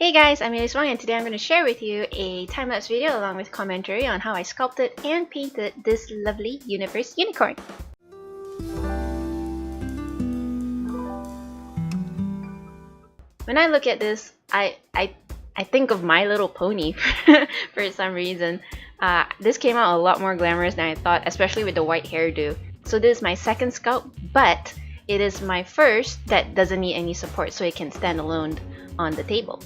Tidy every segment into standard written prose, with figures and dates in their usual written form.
Hey guys, I'm Elise Wong and today I'm going to share with you a time-lapse video along with commentary on how I sculpted and painted this lovely universe unicorn. When I look at this, I think of My Little Pony for some reason. This came out a lot more glamorous than I thought, especially with the white hairdo. So this is my second sculpt, but it is my first that doesn't need any support, so it can stand alone on the table.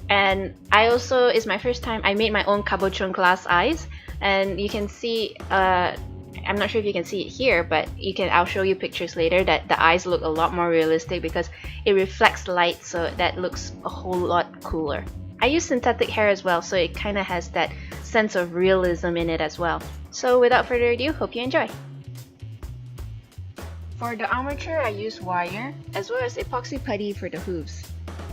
And it's my first time, I made my own cabochon glass eyes, and you can see, I'm not sure if you can see it here, but I'll show you pictures later that the eyes look a lot more realistic because it reflects light, so that looks a whole lot cooler. I use synthetic hair as well, so it kind of has that sense of realism in it as well. So without further ado, hope you enjoy! For the armature, I use wire as well as epoxy putty for the hooves.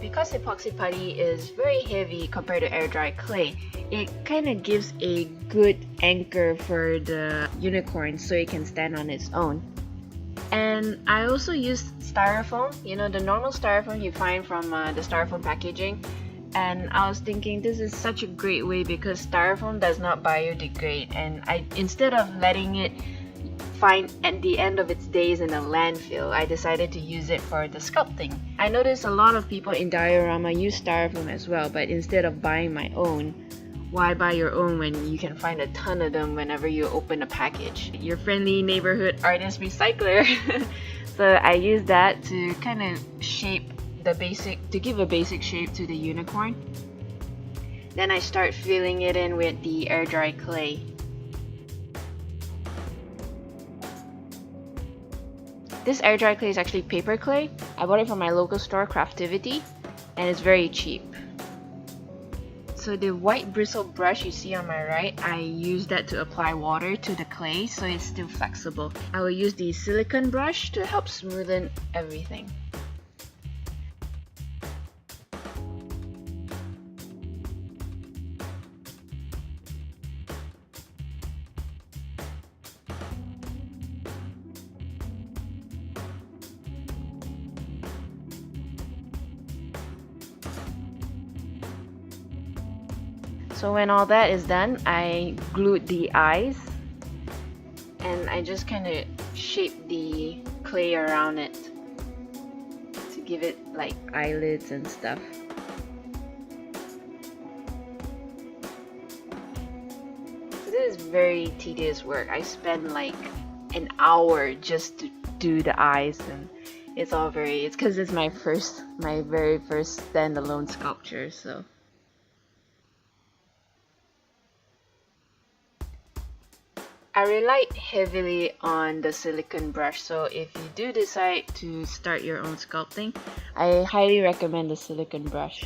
Because epoxy putty is very heavy compared to air dry clay, it kind of gives a good anchor for the unicorn so it can stand on its own. And I also used styrofoam, the normal styrofoam you find from the styrofoam packaging. And I was thinking this is such a great way because styrofoam does not biodegrade, and instead of letting it find at the end of its days in a landfill, I decided to use it for the sculpting. I noticed a lot of people in diorama use styrofoam as well, but instead of buying my own, why buy your own when you can find a ton of them whenever you open a package? Your friendly neighborhood artist recycler. So I used that to kind of give a basic shape to the unicorn. Then I start filling it in with the air dry clay. This air dry clay is actually paper clay. I bought it from my local store, Craftivity, and it's very cheap. So the white bristle brush you see on my right, I use that to apply water to the clay so it's still flexible. I will use the silicone brush to help smoothen everything. So when all that is done, I glued the eyes and I just kind of shaped the clay around it to give it like eyelids and stuff. So this is very tedious work. I spent like an hour just to do the eyes, and it's because it's my very first standalone sculpture, so. I relied heavily on the silicone brush, so if you do decide to start your own sculpting, I highly recommend the silicone brush.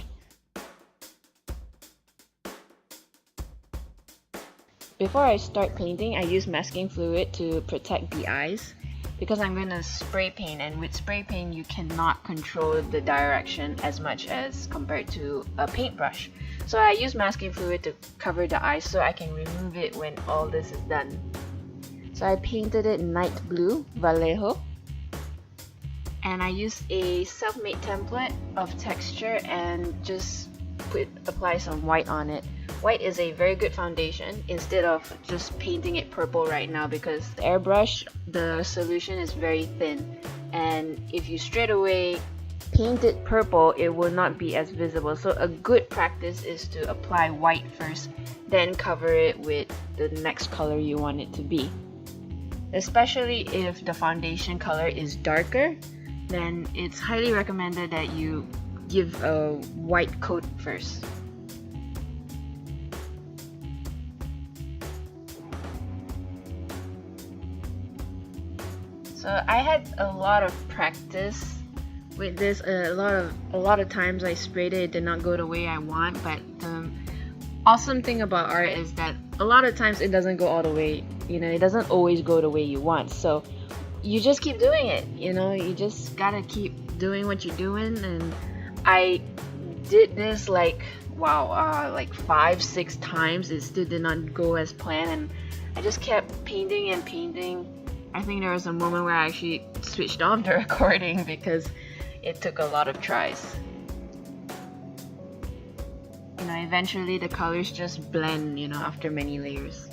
Before I start painting, I use masking fluid to protect the eyes because I'm going to spray paint, and with spray paint you cannot control the direction as much as compared to a paintbrush. So I use masking fluid to cover the eyes so I can remove it when all this is done. So I painted it night blue, Vallejo. And I used a self-made template of texture and just apply some white on it. White is a very good foundation instead of just painting it purple right now, because the airbrush, the solution is very thin. And if you straight away paint it purple, it will not be as visible. So a good practice is to apply white first, then cover it with the next color you want it to be. Especially if the foundation color is darker, then it's highly recommended that you give a white coat first. So I had a lot of practice with this. A lot of times I sprayed it did not go the way I want, but the awesome thing about art is that a lot of times it doesn't go all the way, it doesn't always go the way you want. So you just keep doing it, you just gotta keep doing what you're doing. And I did this like 5-6 times. It still did not go as planned, and I just kept painting and painting. I think there was a moment where I actually switched off the recording because it took a lot of tries. eventually the colors just blend, after many layers.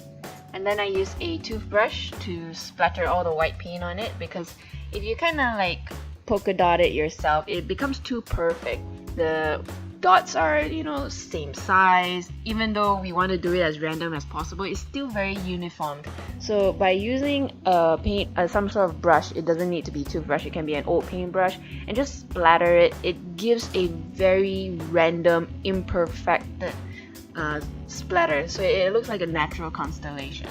And then I use a toothbrush to splatter all the white paint on it, because if you kind of like polka dot it yourself, it becomes too perfect. The dots are, same size. Even though we want to do it as random as possible, it's still very uniform. So by using some sort of brush, it doesn't need to be a toothbrush, it can be an old paintbrush, and just splatter it, it gives a very random, imperfect splatter, so it looks like a natural constellation.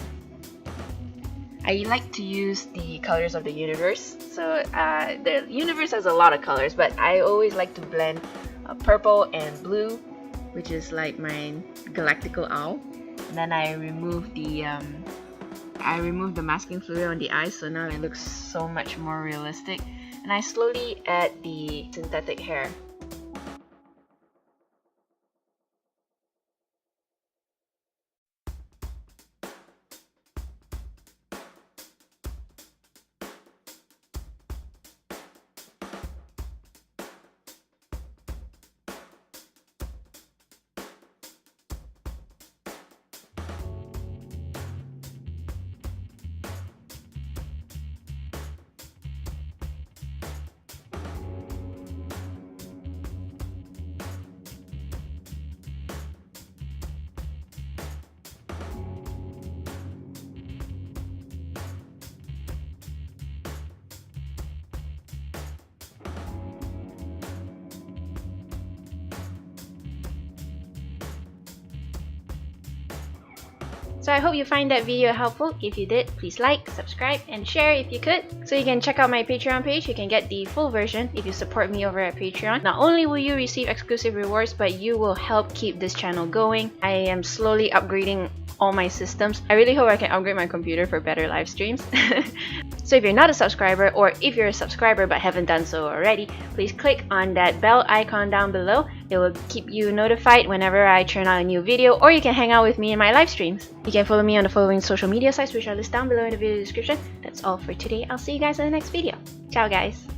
I like to use the colors of the universe. So the universe has a lot of colors, but I always like to blend purple and blue, which is like my galactical owl. And then I remove the masking fluid on the eyes, so now it looks so much more realistic. And I slowly add the synthetic hair. So I hope you find that video helpful. If you did, please like, subscribe, and share if you could. So you can check out my Patreon page. You can get the full version if you support me over at Patreon. Not only will you receive exclusive rewards, but you will help keep this channel going. I am slowly upgrading all my systems. I really hope I can upgrade my computer for better live streams. So if you're not a subscriber, or if you're a subscriber but haven't done so already, please click on that bell icon down below. It will keep you notified whenever I churn out a new video, or you can hang out with me in my live streams. You can follow me on the following social media sites, which are listed down below in the video description. That's all for today. I'll see you guys in the next video. Ciao guys!